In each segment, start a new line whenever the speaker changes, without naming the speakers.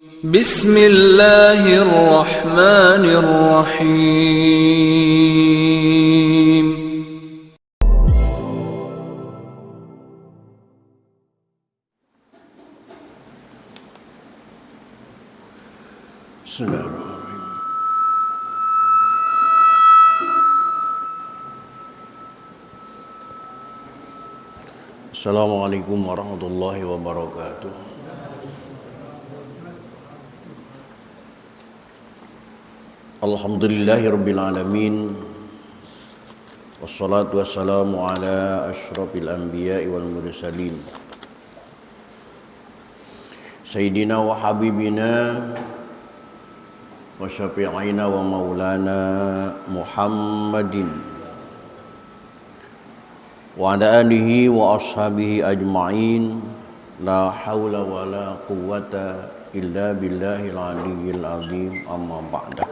Bismillahirrahmanirrahim.
Bismillahirrahmanirrahim. Assalamualaikum warahmatullahi wabarakatuh. Alhamdulillahirabbil alamin. Wassalatu wassalamu ala asyrafil anbiya'i wal mursalin. Sayyidina wa habibina wa syafi'ina wa maulana Muhammadin wa ala alihi wa ashabihi ajma'in. La hawla wa la quwwata illa billahil aliyyil azim. Amma ba'da.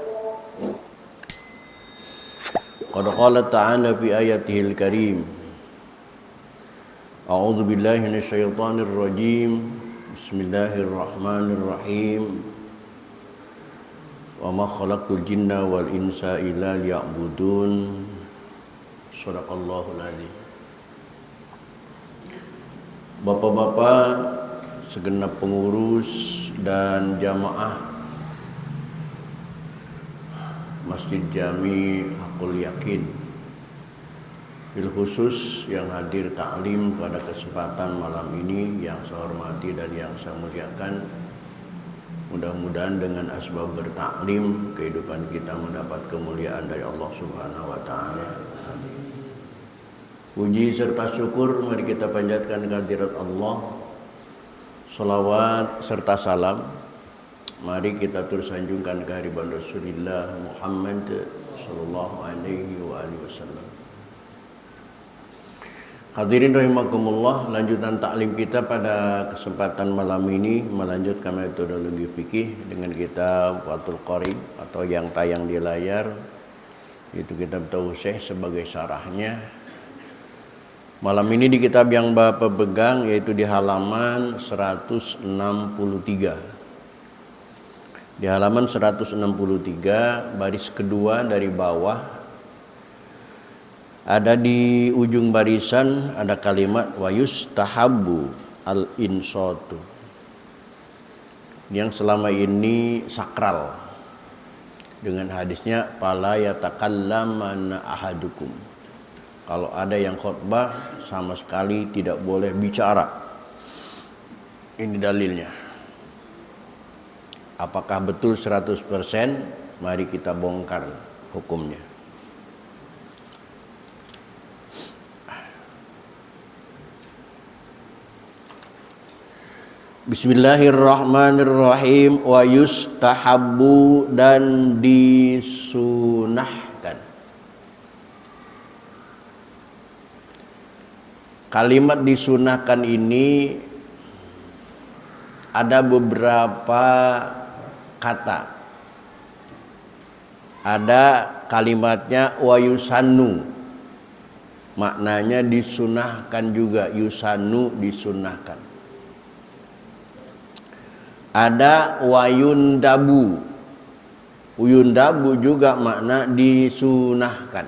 Qad qala ta'ala fi ayatihil karim. A'udzu billahi minasyaitonir rajim. Bismillahirrahmanirrahim. Wa ma khalaqtul jinna wal insa illa liya'budun. Shadaqallahul adzim. Bapak-bapak, segenap pengurus dan jamaah Masjid Jami Hakul Yakin, bil khusus yang hadir taklim pada kesempatan malam ini yang saya hormati dan yang saya muliakan. Mudah-mudahan dengan asbab bertaklim kehidupan kita mendapat kemuliaan dari Allah Subhanahu wa taala. Puji serta syukur mari kita panjatkan kehadirat Allah. Salawat serta salam mari kita terus sanjungkan kehadiran Rasulullah Muhammad sallallahu alaihi wa alihi wasallam. Hadirin rahimakumullah, lanjutan taklim kita pada kesempatan malam ini melanjutkan metodologi fikih dengan kitab Fathul Qarib atau yang tayang di layar, itu kitab Tauhid sebagai syarahnya. Malam ini di kitab yang Bapak pegang yaitu di halaman 163. Di halaman 163 baris kedua dari bawah ada di ujung barisan ada kalimat wa yustahabbu al-insatu yang selama ini sakral dengan hadisnya fala yatakallamanna ahadukum. Kalau ada yang khutbah sama sekali tidak boleh bicara. Ini dalilnya. Apakah betul 100%? Mari kita bongkar hukumnya. Bismillahirrahmanirrahim. Wa yustahabbu dan disunahkan. Kalimat disunahkan ini ada beberapa kata. Ada kalimatnya wa yusannu. Maknanya disunahkan juga, yusannu disunahkan. Ada wa yundabu. Yundabu juga makna disunahkan.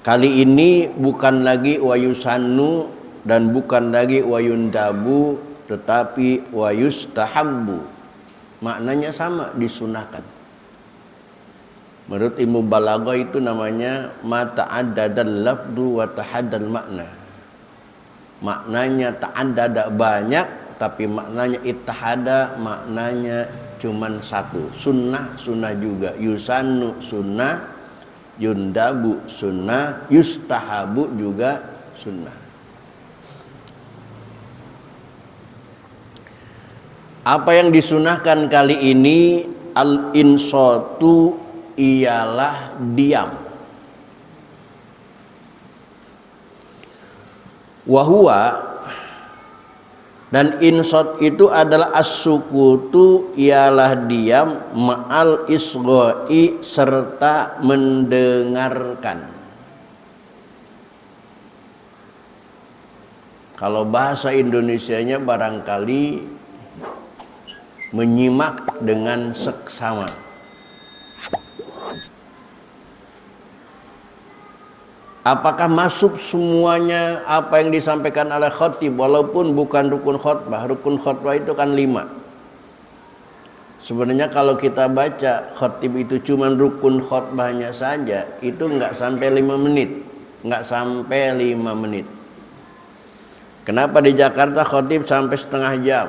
Kali ini bukan lagi wa yusannu dan bukan lagi wa yundabu, tetapi wa yustahabbu. Maknanya sama, disunahkan. Menurut ilmu balaghah itu namanya ma ta'addadal lafdu wa tahaddal makna. Maknanya ta'addada banyak tapi maknanya ittahada, maknanya cuman satu. Sunnah, sunnah juga. Yusannu sunnah, yundabu sunnah, yustahabu juga sunnah. Apa yang disunahkan kali ini al-insatu ialah diam. Wahua dan insot itu adalah as-sukutu ialah diam ma'al isgha'i serta mendengarkan. Kalau bahasa Indonesianya barangkali menyimak dengan seksama. Apakah masuk semuanya apa yang disampaikan oleh khatib walaupun bukan rukun khutbah? Rukun khutbah itu kan 5. Sebenarnya kalau kita baca khatib itu cuma rukun khutbahnya saja, itu nggak sampai 5 menit. Nggak sampai 5 menit. Kenapa di Jakarta khatib sampai setengah jam?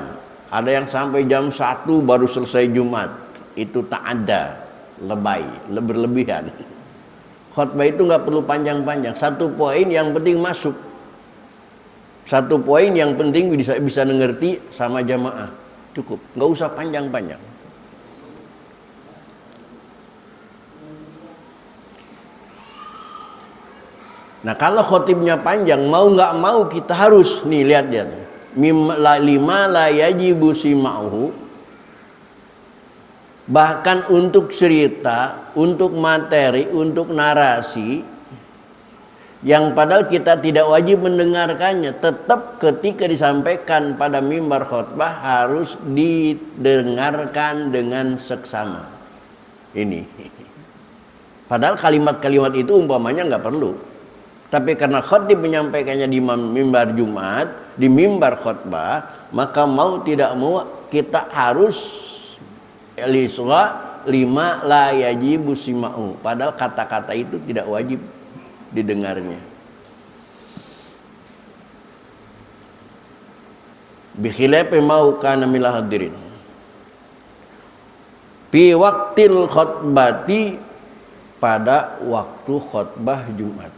Ada yang sampai jam 1 baru selesai Jumat. Itu tak ada, lebay, berlebihan. Khutbah itu nggak perlu panjang-panjang. 1 poin yang penting masuk. 1 poin yang penting bisa mengerti sama jamaah. Cukup, nggak usah panjang-panjang. Nah kalau khotibnya panjang, mau nggak mau kita harus nih lihat dia. 5 la yajibu sima'uhu. Bahkan untuk cerita, untuk materi, untuk narasi yang padahal kita tidak wajib mendengarkannya, tetap ketika disampaikan pada mimbar khutbah harus didengarkan dengan seksama. Ini. Padahal kalimat-kalimat itu umpamanya nggak perlu. Tapi karena khatib menyampaikannya di mimbar Jumat, di mimbar khutbah, maka mau tidak mau kita harus Eliswa 5 la yajibu sima'u. Padahal kata-kata itu tidak wajib didengarnya. Bikhilafi mau kana mil hadirin. Fi waqtil khutbati, pada waktu khutbah Jumat.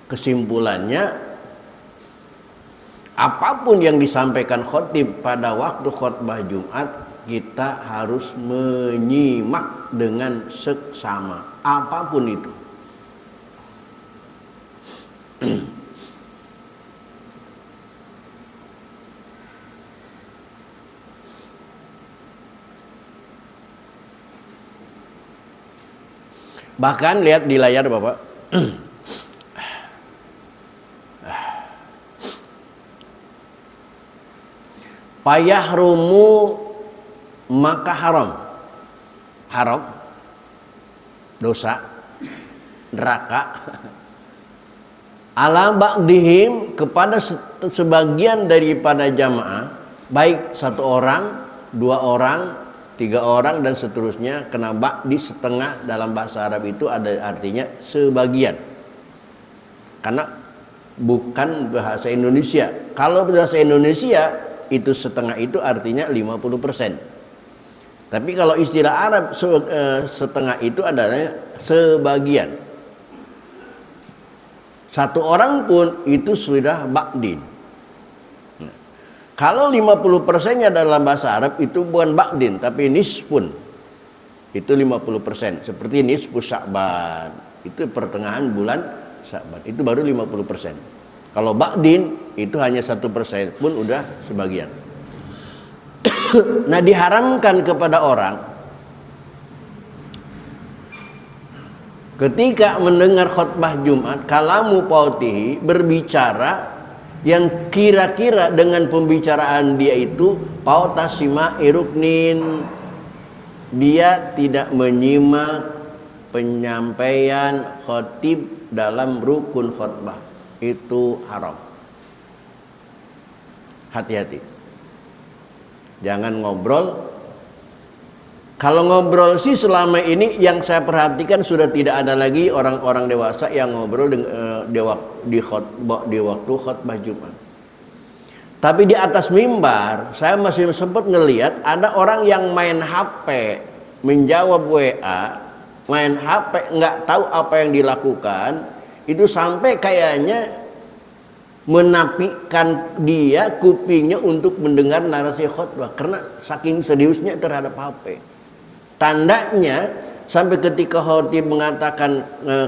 Kesimpulannya, apapun yang disampaikan khatib pada waktu khutbah Jumat, kita harus menyimak dengan seksama, apapun itu. Bahkan lihat di layar Bapak. Payahrumu maka haram. Haram, dosa, neraka. Ala ba'dihim, kepada sebagian daripada jamaah, baik 1 orang, 2 orang, 3 orang dan seterusnya. Kena ba'di setengah dalam bahasa Arab itu ada artinya sebagian. Karena bukan bahasa Indonesia. Kalau bahasa Indonesia itu setengah itu artinya 50%. Tapi kalau istilah Arab setengah itu adalah sebagian. 1 orang pun itu sudah ba'din. Nah, kalau 50%-nya dalam bahasa Arab itu bukan ba'din tapi nisfun. Itu 50%. Seperti nisfu Sya'ban. Itu pertengahan bulan Sya'ban. Itu baru 50%. Kalau ba'din itu hanya 1% pun udah sebagian. Nah diharamkan kepada orang ketika mendengar khutbah Jumat, kalamu pautihi, berbicara yang kira-kira dengan pembicaraan dia itu pautasima iruknin, dia tidak menyimak penyampaian khatib dalam rukun khutbah. Itu haram. Hati-hati, jangan ngobrol. Kalau ngobrol sih selama ini yang saya perhatikan sudah tidak ada lagi orang-orang dewasa yang ngobrol di waktu khutbah Jumat. Tapi di atas mimbar saya masih sempat ngelihat ada orang yang main HP, menjawab WA, main HP, nggak tahu apa yang dilakukan. Itu sampai kayaknya menapikan dia kupingnya untuk mendengar narasi khutbah karena saking seriusnya terhadap HP. Tandanya sampai ketika khatib mengatakan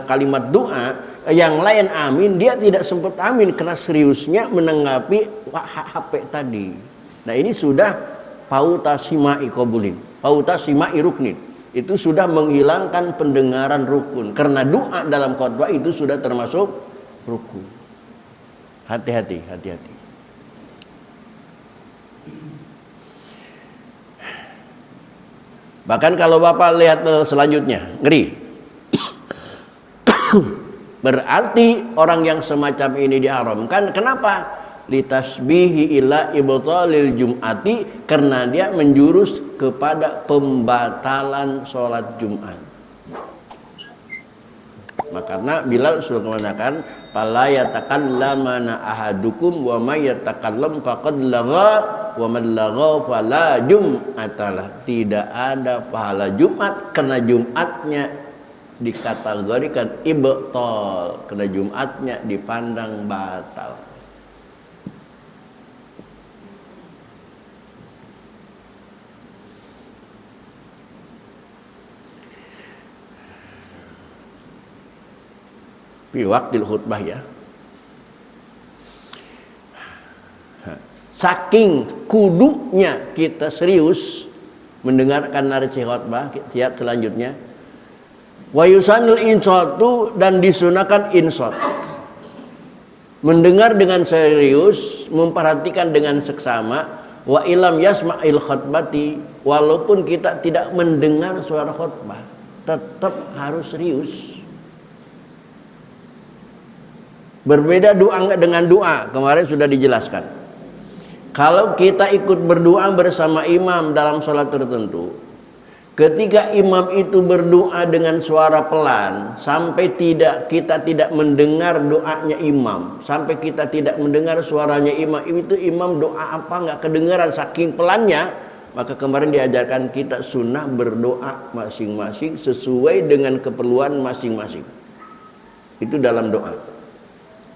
kalimat doa, yang lain amin, dia tidak sempat amin karena seriusnya menanggapi HP tadi. Nah ini sudah pauta simai qabulin, pauta simai ruknin. itu sudah menghilangkan pendengaran rukun. Karena doa dalam khutbah itu sudah termasuk rukun. Hati-hati, hati-hati. Bahkan kalau Bapak lihat selanjutnya, ngeri. Berarti orang yang semacam ini diharamkan. Kenapa? Litasbihi ila ibtalil jum'ati, karena dia menjurus kepada pembatalan sholat Jumat. Makanya Bilal sudah mengatakan, "Fala yatakallamana ahadukum wa may yatakallam faqad lagha wa man lagha fala jum'atalah." Tidak ada pahala Jumat karena Jumatnya dikategorikan ibtal, karena Jumatnya dipandang batal. Fi waqtil khutbah ya. Saking kudunya kita serius mendengarkan narasi khutbah, lihat selanjutnya. Wa yusanul insatu, dan disunahkan insat. Mendengar dengan serius, memperhatikan dengan seksama. Wa ilam yasma'il khutbati, walaupun kita tidak mendengar suara khutbah, tetap harus serius. Berbeda doa dengan doa, kemarin sudah dijelaskan. Kalau kita ikut berdoa bersama imam dalam sholat tertentu, ketika imam itu berdoa dengan suara pelan, sampai kita tidak mendengar doanya imam, sampai kita tidak mendengar suaranya imam, itu imam doa apa nggak kedengaran saking pelannya, maka kemarin diajarkan kita sunnah berdoa masing-masing sesuai dengan keperluan masing-masing. Itu dalam doa.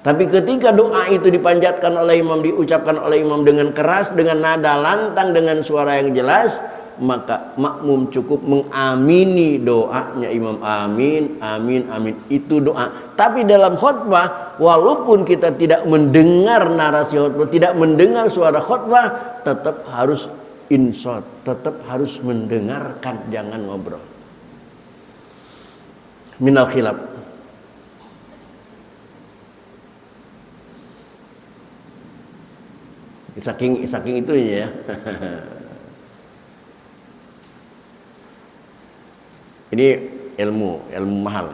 Tapi ketika doa itu dipanjatkan oleh imam, diucapkan oleh imam dengan keras, dengan nada lantang, dengan suara yang jelas, maka makmum cukup mengamini doanya imam. Amin, amin, amin. Itu doa. Tapi dalam khutbah, walaupun kita tidak mendengar narasi khutbah, tidak mendengar suara khutbah, tetap harus insot, tetap harus mendengarkan, jangan ngobrol. Minal khilaf. Saking itu ya. Ini ilmu mahal.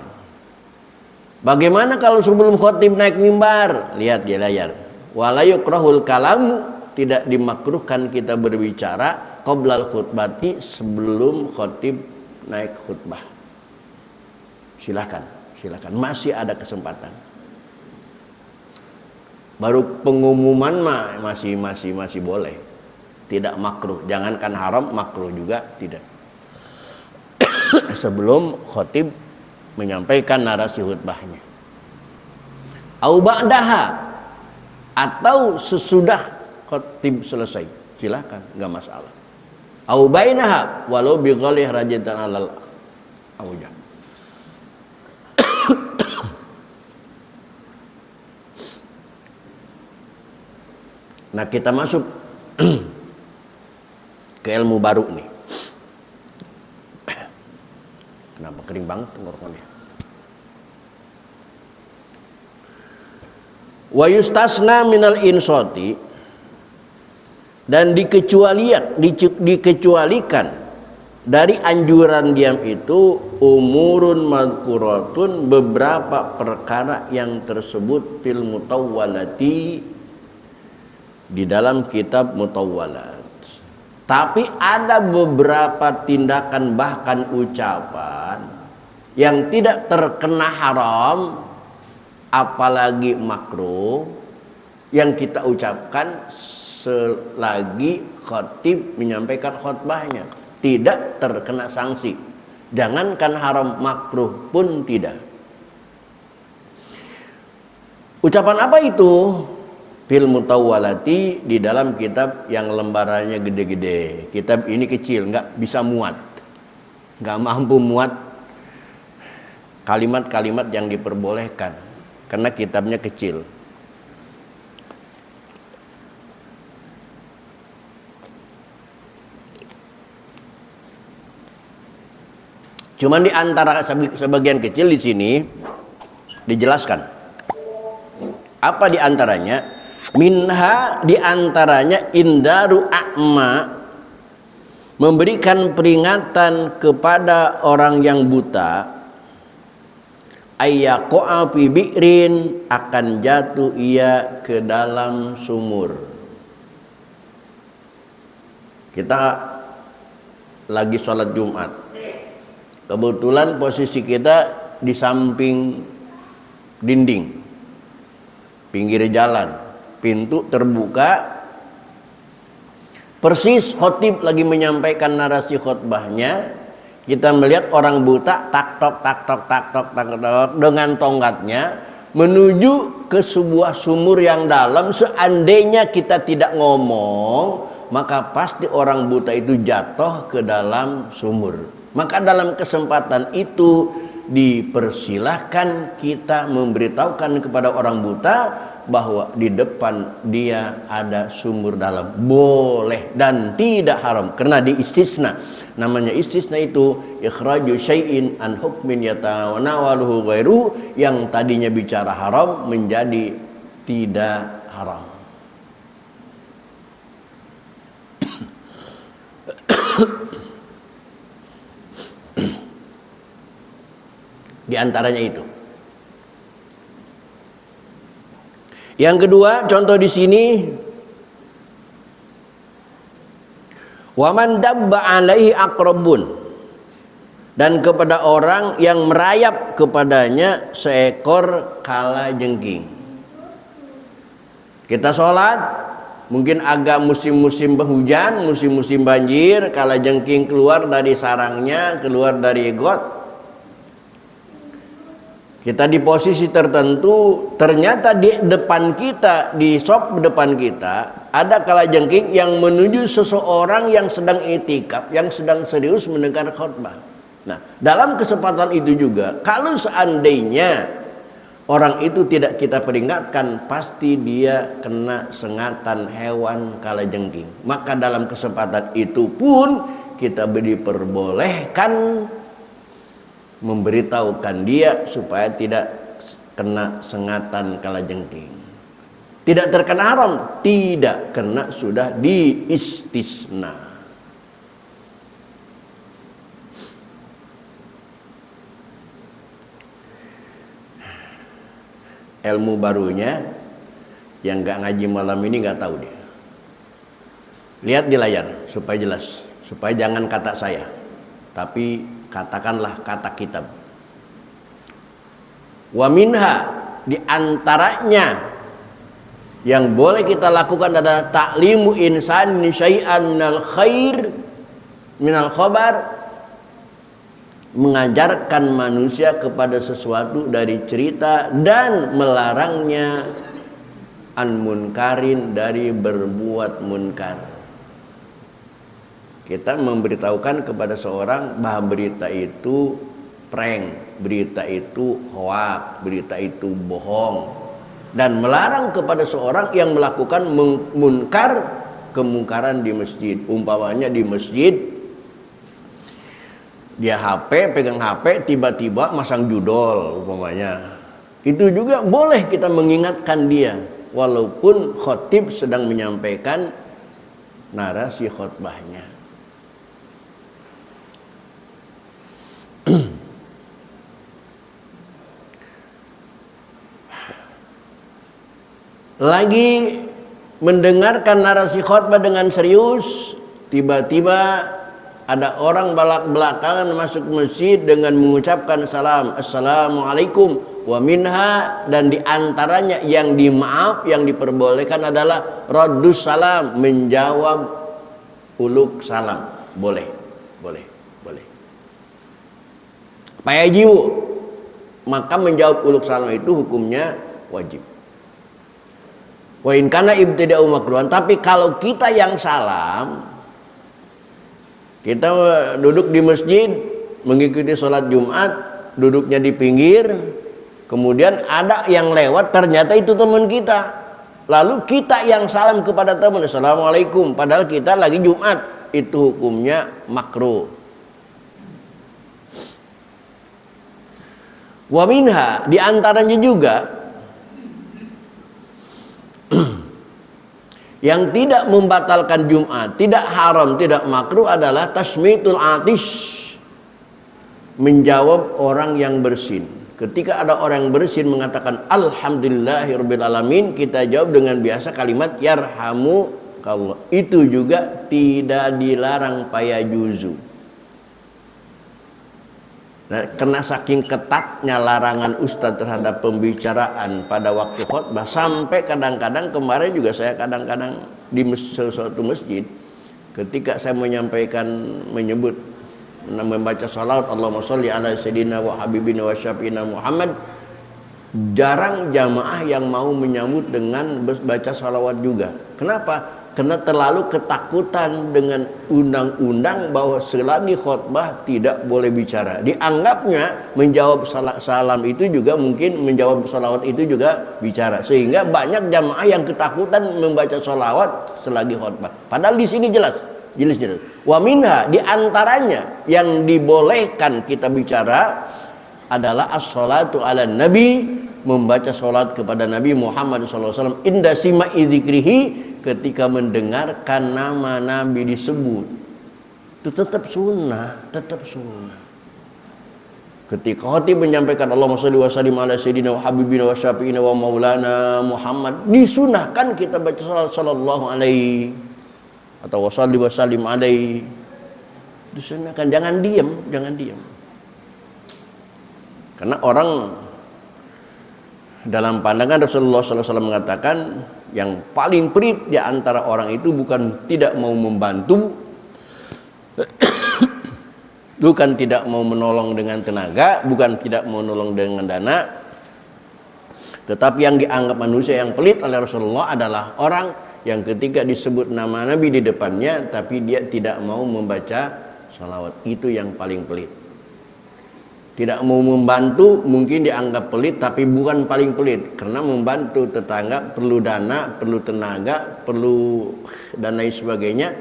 Bagaimana kalau sebelum khotib naik mimbar? Lihat di layar. Wala yukrahul kalamu, tidak dimakruhkan kita berbicara qoblal khutbati, sebelum khotib naik khutbah. Silakan, masih ada kesempatan. Baru pengumuman mah masih boleh. Tidak makruh, jangankan haram, makruh juga tidak. Sebelum khotib menyampaikan narasi khutbahnya. Au ba'daha, atau sesudah khotib selesai, silakan, enggak masalah. Au bainaha, walau bi ghalih rajatan alal aujah. Nah, kita masuk ke ilmu baru nih. Kenapa kering banget tenggorokannya? Wa yustasna minal insoti, dan dikecualikan dari anjuran diam itu umurun madkuratun, beberapa perkara yang tersebut fil mutawwalati, di dalam kitab Mutawwalat. Tapi ada beberapa tindakan bahkan ucapan yang tidak terkena haram, apalagi makruh, yang kita ucapkan selagi khatib menyampaikan khutbahnya, tidak terkena sanksi. Jangankan haram, makruh pun tidak. Ucapan apa itu? Fil Mutawwalati, di dalam kitab yang lembarannya gede-gede. Kitab ini kecil, nggak bisa muat, nggak mampu muat kalimat-kalimat yang diperbolehkan karena kitabnya kecil. Cuman di antara sebagian kecil di sini dijelaskan. Apa di antaranya? Minha di antaranya indaru a'ma, memberikan peringatan kepada orang yang buta, ayyaqa'a fi bi'rin, akan jatuh ia ke dalam sumur. Kita lagi sholat Jumat, kebetulan posisi kita di samping dinding, pinggir jalan, pintu terbuka, persis khotib lagi menyampaikan narasi khotbahnya. Kita melihat orang buta tak tok dengan tongkatnya menuju ke sebuah sumur yang dalam. Seandainya kita tidak ngomong, maka pasti orang buta itu jatuh ke dalam sumur. Maka dalam kesempatan itu dipersilahkan kita memberitahukan kepada orang buta bahwa di depan dia ada sumur dalam. Boleh dan tidak haram, karena diistisna. Namanya istisna itu ikhraju syai'in an hukmin yatanawaluhu ghairuhu, yang tadinya bicara haram menjadi tidak haram. Di antaranya itu. Yang kedua, contoh di sini, waman dabba alaihi aqrabun, dan kepada orang yang merayap kepadanya seekor kalajengking. Kita sholat, mungkin agak musim-musim penghujan, musim-musim banjir, kalajengking keluar dari sarangnya, keluar dari got. Kita di posisi tertentu, ternyata di depan kita, di sop depan kita, ada kalajengking yang menuju seseorang yang sedang itikaf, yang sedang serius mendengar khutbah. Nah, dalam kesempatan itu juga, kalau seandainya orang itu tidak kita peringatkan, pasti dia kena sengatan hewan kalajengking. Maka dalam kesempatan itu pun kita diperbolehkan memberitahukan dia supaya tidak kena sengatan kalajengking. Tidak terkena haram, tidak, karena sudah diistisna. Ilmu barunya yang gak ngaji malam ini gak tahu dia. Lihat di layar supaya jelas, supaya jangan kata saya, tapi katakanlah kata kitab. Wa minha, di antaranya yang boleh kita lakukan adalah ta'limu insan syai'an minal khair minal khabar, mengajarkan manusia kepada sesuatu dari cerita dan melarangnya an munkarin, dari berbuat munkar. Kita memberitahukan kepada seorang bahwa berita itu prank, berita itu hoak, berita itu bohong, dan melarang kepada seorang yang melakukan munkar, kemungkaran di masjid. Umpamanya di masjid, dia pegang HP, tiba-tiba masang judol umpamanya. Itu juga boleh kita mengingatkan dia, walaupun khotib sedang menyampaikan narasi khutbahnya. Lagi mendengarkan narasi khutbah dengan serius, tiba-tiba ada orang belakangan masuk masjid dengan mengucapkan salam, assalamualaikum, wa minha, dan diantaranya yang dimaaf, yang diperbolehkan adalah raddus salam, menjawab uluk salam. Boleh. Payajiwu, maka menjawab uluk salam itu hukumnya wajib. Wa in kana ibtida'u makruhan, tapi kalau kita yang salam, kita duduk di masjid mengikuti sholat Jumat, duduknya di pinggir, kemudian ada yang lewat, ternyata itu teman kita, lalu kita yang salam kepada teman, assalamualaikum, padahal kita lagi Jumat, itu hukumnya makruh. Wa minha, di antaranya juga yang tidak membatalkan Jumat, tidak haram, tidak makruh adalah tasmitul atish, menjawab orang yang bersin. Ketika ada orang yang bersin mengatakan alhamdulillahirabbil alamin, kita jawab dengan biasa kalimat yarhamukallah. Itu juga tidak dilarang payajuzu. Nah, karena saking ketatnya larangan ustadz terhadap pembicaraan pada waktu khutbah, sampai kadang-kadang kemarin juga saya kadang-kadang di suatu masjid, ketika saya menyebut membaca salawat Allahumma sholli ala sayyidina wa habibina wa syafiina Muhammad, jarang jamaah yang mau menyambut dengan baca salawat juga. Kenapa? Karena terlalu ketakutan dengan undang-undang bahwa selagi khutbah tidak boleh bicara. Dianggapnya menjawab salam itu juga mungkin, menjawab salawat itu juga bicara. Sehingga banyak jamaah yang ketakutan membaca salawat selagi khutbah. Padahal di sini jelas. Wa minha, di antaranya yang dibolehkan kita bicara adalah as-salatu ala nabi, membaca salat kepada Nabi Muhammad SAW inda sima'i dzikrihi, ketika mendengarkan nama Nabi disebut. Itu tetap sunnah. Ketika khatib menyampaikan Allahumma sholli wa sallim ala sayyidina wa habibina wa syafiina wa maulana Muhammad, disunahkan kita baca salat sallallahu alaihi atau wa sholli wa sallim alaihi. Disunahkan, jangan diam. Karena orang dalam pandangan Rasulullah SAW mengatakan yang paling pelit di antara orang itu bukan tidak mau membantu, bukan tidak mau menolong dengan tenaga, bukan tidak mau menolong dengan dana, tetapi yang dianggap manusia yang pelit oleh Rasulullah adalah orang yang ketika disebut nama Nabi di depannya tapi dia tidak mau membaca salawat. Itu yang paling pelit. Tidak mau membantu mungkin dianggap pelit, tapi bukan paling pelit, karena membantu tetangga perlu dana, perlu tenaga, perlu dan lain sebagainya.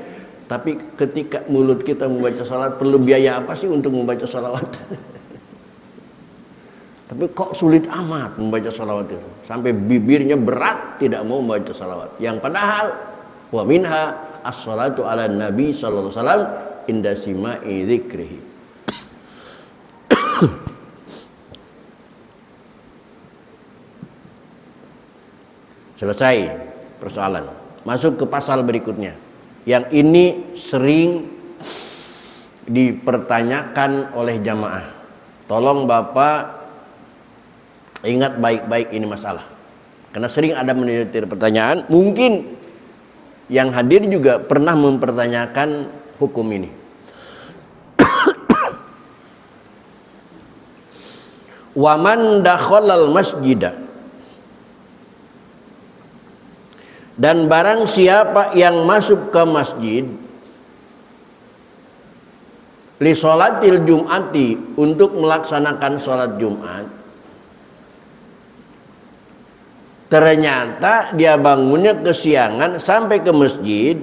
Tapi ketika mulut kita membaca salat, perlu biaya apa sih untuk membaca salawat? Tapi kok sulit amat membaca salawat itu, sampai bibirnya berat tidak mau membaca salawat. Yang padahal wa minha as-salatu ala nabi sallallahu alaihi wasallam inda sima'i dzikrihi. Selesai persoalan. Masuk ke pasal berikutnya. Yang ini sering dipertanyakan oleh jamaah. Tolong Bapak ingat baik-baik ini masalah. Karena sering ada menyetir pertanyaan. Mungkin yang hadir juga pernah mempertanyakan hukum ini. Waman dakhalal masjidah, dan barang siapa yang masuk ke masjid li sholatil jum'ati, untuk melaksanakan sholat Jumat, ternyata dia bangunnya kesiangan sampai ke masjid,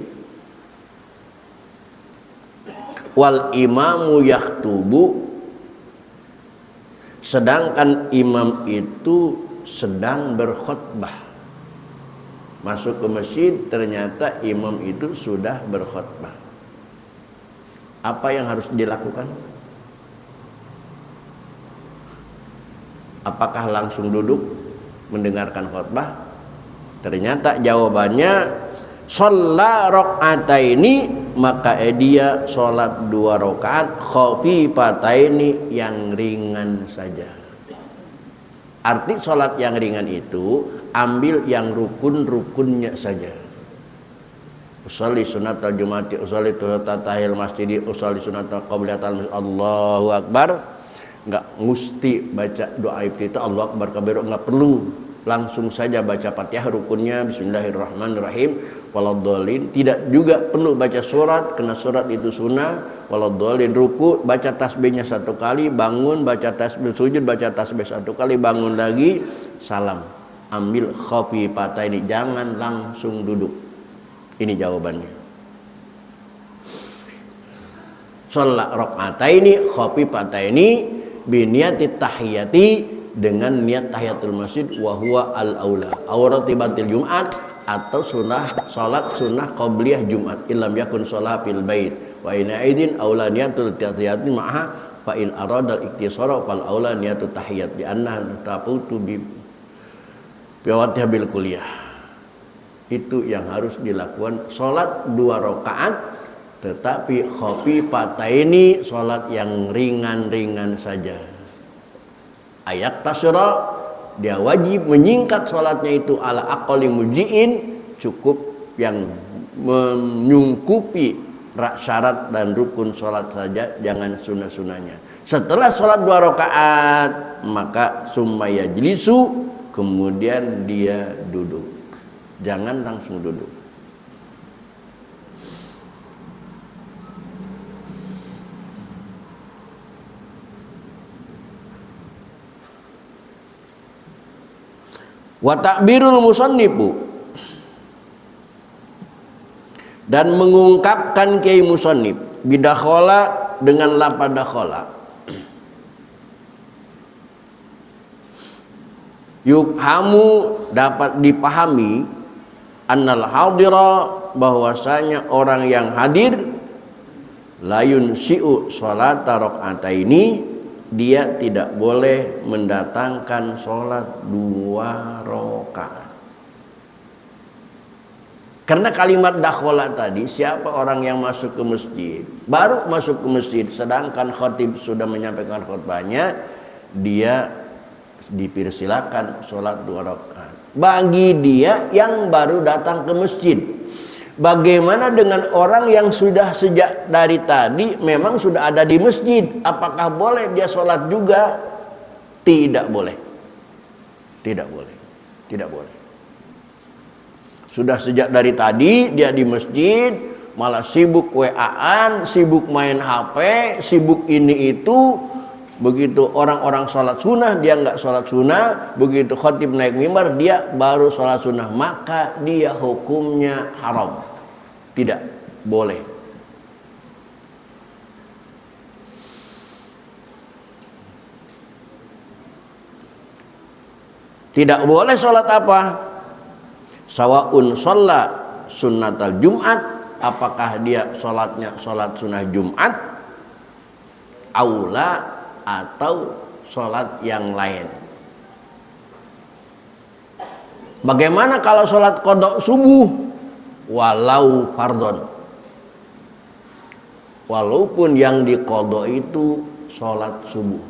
wal imamu yakhtubu, sedangkan imam itu sedang berkhutbah. Masuk ke masjid ternyata imam itu sudah berkhutbah. Apa yang harus dilakukan? Apakah langsung duduk mendengarkan khutbah? Ternyata jawabannya shalla rakaataini, maka dia sholat 2 rakaat khafifataini, yang ringan saja. Arti sholat yang ringan itu ambil yang rukun-rukunnya saja. Usolli sunatal jumati, usolli tahil masjidi, usolli sunatal qabliyatal masjid, Allahu Akbar. Enggak mesti baca doa iftitah Allahu Akbar kabir, enggak perlu. Langsung saja baca Fatihah rukunnya, bismillahirrahmanirrahim, waladhdallin. Tidak juga perlu baca surat, karena surat itu sunnah. Waladhdallin, ruku, baca tasbihnya 1 kali, bangun, baca tasbih, sujud, baca tasbih 1 kali, bangun lagi, salam. Ambil khafifataini, jangan langsung duduk. Ini jawabannya. Sholat rakaataini khafifataini biniyati tahiyati, dengan niat tahiyatul masjid wa huwa al-aula aw ratibatil Jumat atau salat sunnah qabliyah Jumat illam yakun shalah fil bait wa ina aidin aula niyatul tahiyatin ma'ha fa in arada al-iktisara fal aula niyatut tahiyat bi anna taqutu bi bil kuliah. Itu yang harus dilakukan, salat 2 rakaat tetapi khafifataini, salat yang ringan-ringan saja. Ayat tasyra, dia wajib menyingkat salatnya itu ala aqalli mujzi'in, cukup yang menyungkupi syarat dan rukun salat saja, jangan sunah-sunahnya. Setelah salat 2 rakaat maka summa yajlisu, kemudian dia duduk. Jangan langsung duduk. Wa ta'birul musannifu, dan mengungkapkan kiai musannif bidakhola dengan lafaz dakhola, yufhamu, dapat dipahami, annal hadira, bahwasanya orang yang hadir, layun si'u sholata rakaataini, dia tidak boleh mendatangkan sholat 2 rakaat. Karena kalimat dakhola tadi, siapa orang yang masuk ke masjid, baru masuk ke masjid sedangkan khatib sudah menyampaikan khutbahnya, dia dipersilakan sholat 2 rakaat bagi dia yang baru datang ke masjid. Bagaimana dengan orang yang sudah sejak dari tadi memang sudah ada di masjid? Apakah boleh dia sholat juga? Tidak boleh. Tidak boleh. Tidak boleh. Sudah sejak dari tadi dia di masjid, malah sibuk WA-an, sibuk main HP, sibuk ini itu. Begitu orang-orang sholat sunnah, dia nggak sholat sunnah. Begitu khatib naik mimbar, dia baru sholat sunnah. Maka dia hukumnya haram. Tidak boleh. Tidak boleh sholat apa? Sawaun sholat sunnatal Jumat, apakah dia sholatnya sholat sunnah Jumat, aula, atau sholat yang lain. Bagaimana kalau sholat qodok subuh? Walau fardon, walaupun yang diqodok itu sholat subuh,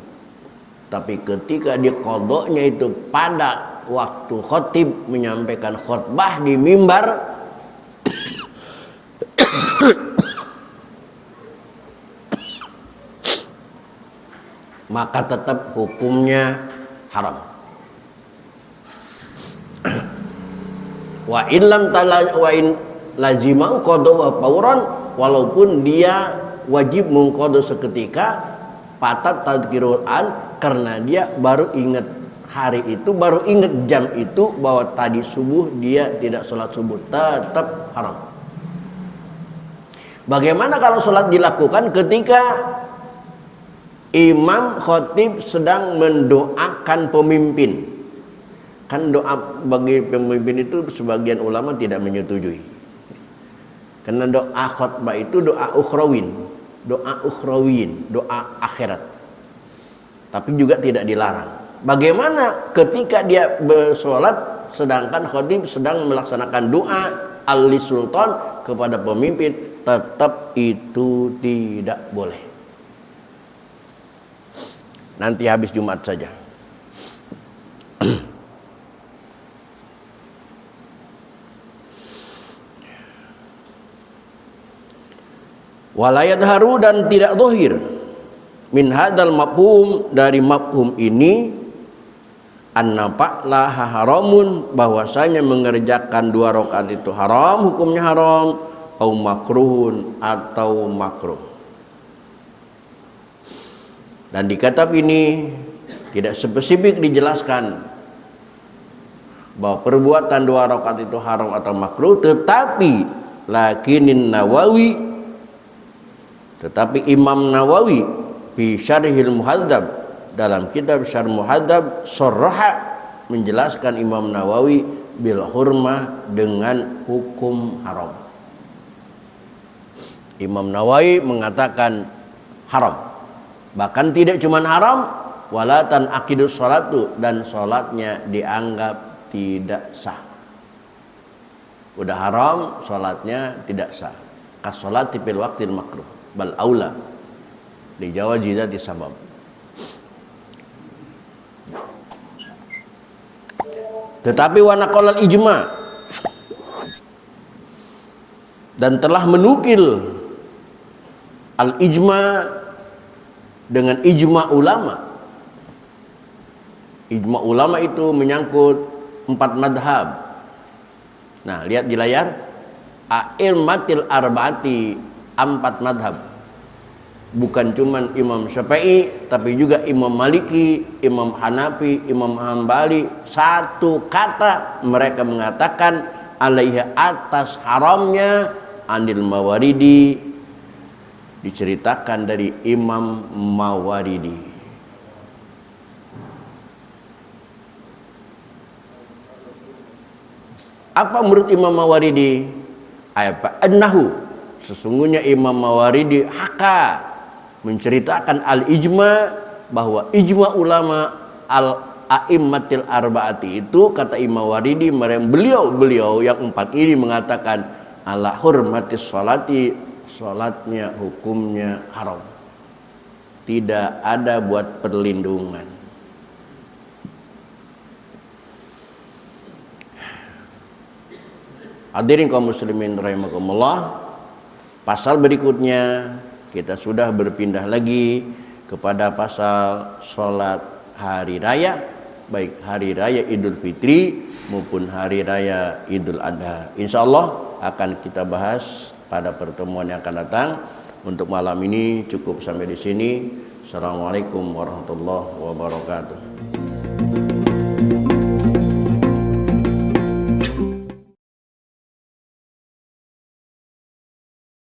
tapi ketika diqodoknya itu pada waktu khatib menyampaikan khutbah di mimbar, maka tetap hukumnya haram. Wa in lam lazimau qada wa fauran, walaupun dia wajib mengqada seketika, patat tadhkirul an, karena dia baru ingat hari itu, baru ingat jam itu bahwa tadi subuh dia tidak sholat subuh, tetap haram. Bagaimana kalau sholat dilakukan ketika imam khatib sedang mendoakan pemimpin? Kan doa bagi pemimpin itu sebagian ulama tidak menyetujui. Karena doa khutbah itu doa ukhrawin, doa akhirat. Tapi juga tidak dilarang. Bagaimana ketika dia bersolat sedangkan khatib sedang melaksanakan doa al sultan kepada pemimpin? Tetap itu tidak boleh. Nanti habis Jumat saja. Walayat haru, dan tidak zahir min hadal mafhum, dari mafhum ini, anna fa'laha haramun, bahwasanya mengerjakan 2 rakaat itu haram, hukumnya haram, au makruhun, atau makruh. Dan di kitab ini tidak spesifik dijelaskan bahwa perbuatan 2 rakaat itu haram atau makruh, tetapi Imam Nawawi fi Syarhil Muhadzab, dalam kitab Syarh Muhadzab sarraha menjelaskan Imam Nawawi bil hurmah dengan hukum haram. Imam Nawawi mengatakan haram. Bahkan tidak cuma haram, walatan akidus sholatu, dan sholatnya dianggap tidak sah. Udah haram, sholatnya tidak sah. Kas sholati fil waqtil makruh bal aula di Jawa jizati sabab. Tetapi wa naqalal ijma, dan telah menukil al ijma dengan ijma ulama. Ijma ulama itu menyangkut 4 madhab. Nah, lihat di layar, a'immatil arba'ati, 4 madhab. Bukan cuman Imam Syafi'i, tapi juga Imam Maliki, Imam Hanafi, Imam Hambali. Satu kata mereka mengatakan alaihi, atas haramnya, anil Mawaridi, diceritakan dari Imam Mawaridi. Apa menurut Imam Mawaridi? Annahu, sesungguhnya Imam Mawaridi haka, menceritakan al-ijma, bahwa ijma ulama al-a'immatil arba'ati itu, kata Imam Mawaridi, beliau yang 4 ini mengatakan ala hurmatis sholati, sholatnya hukumnya haram, tidak ada buat perlindungan. Hadirin kaum muslimin rahimakumullah, pasal berikutnya kita sudah berpindah lagi kepada pasal sholat hari raya, baik hari raya Idul Fitri maupun hari raya Idul Adha. Insyaallah akan kita bahas pada pertemuan yang akan datang. Untuk malam ini cukup sampai di sini. Assalamualaikum warahmatullahi wabarakatuh.